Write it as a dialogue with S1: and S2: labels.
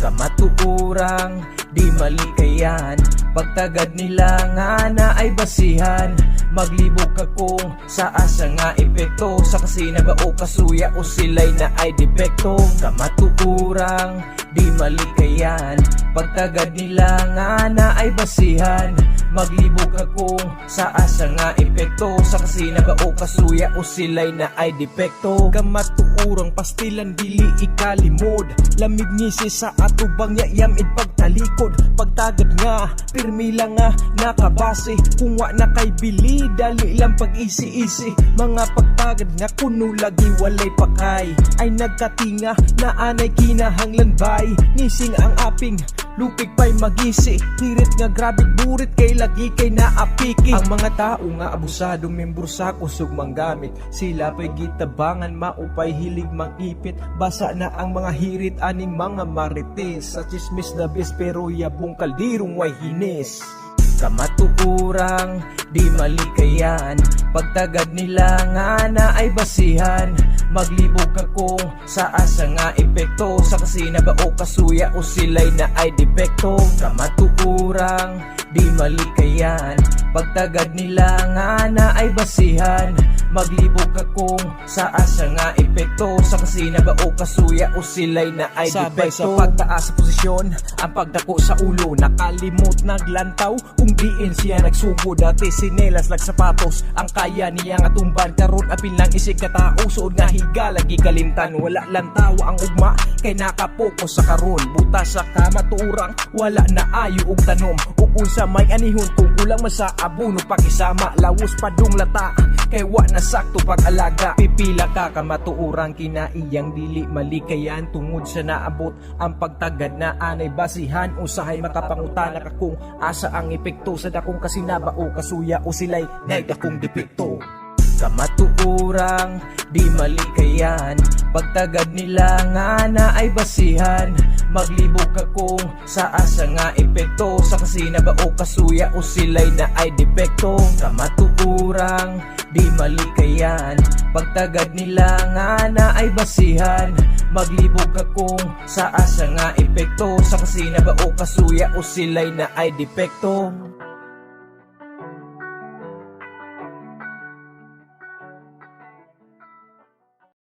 S1: Kamatuurang di malikayan, pagtagad nila nga na ay basihan. Maglibog ka kung sa asa nga epekto, sa kasina ba o kasuya o sila'y na ay depekto. Kamatuurang di malikayan, pagtagad nila nga na ay basihan. Maglibog ka kung sa asa nga epekto, sa kasina ba o kasuya o sila'y na ay depekto. Kamatuurang pastilan dili ikalimod, lamig ngisi sa atubang yayam id pagtalikod. Pagtagad nga pirmi lang nga nakabase, kung wa na kay bili dali lang pag-isi-isi. Mga pagtagad nga kuno lagi walay pakay, ay nagkatinga na anay kinahanglan bay. Nising ang aping lupig pa'y magisi, hirit nga grabe burit kay lagi kay naapiki. Ang mga tao nga abusadong membro sa kusog manggamit, sila pa'y gitabangan maupay hilig mangipit. Basa na ang mga hirit aning mga marites, sa chismis na bis pero yabong kaldirong way hinis. Kamatuurang di malikayan, pagtagad nila nga na ay basihan. Maglibog ka kung sa asa nga epekto, sa kasina ba o kasuya o sila'y na ay depekto. Kamatuurang di malikayan, pagtagad nila nga na ay basihan. Maglibog ka kung sa asa nga epekto, sa kasina ba o kasuya o sila'y na ay
S2: Sabay
S1: depekto.
S2: sa pagtaas sa posisyon, ang pagdako sa ulo, nakalimot naglantaw kung diin siya nagsugo. Dati sinelas lag sapatos, ang kaya niya nga tumban. Karon apil lang isig katao, suod nga higa lagi kalimtan. Wala lantawa ang ugma kay nakapokus sa karon. Buta sa kamatuurang wala na ayo og tanom, ug unsa may anihon kung kulang man sa abono pakisama. Lawos padung lata kay wa na sakto pag-alaga. Pipila ka kamatuurang kinaiyang dili malikayan, tungod sa naabot ang pagtagad na anay basihan. Usahay makapangutana ka kung asa ang epekto, sa dakong kasinaba o kasuya o sila'y nagdakong depekto.
S1: Kamatuurang di malikayan, pagtagad nila nga na ay basihan. Maglibog ka kung sa asa nga epekto, sa kasina ba o kasuya o sila'y na ay depekto. Kamatuurang di malikayan, pagtagad nila nga na ay basihan. Maglibog ka kung sa asa nga epekto, sa kasina ba o kasuya o sila'y na ay depekto.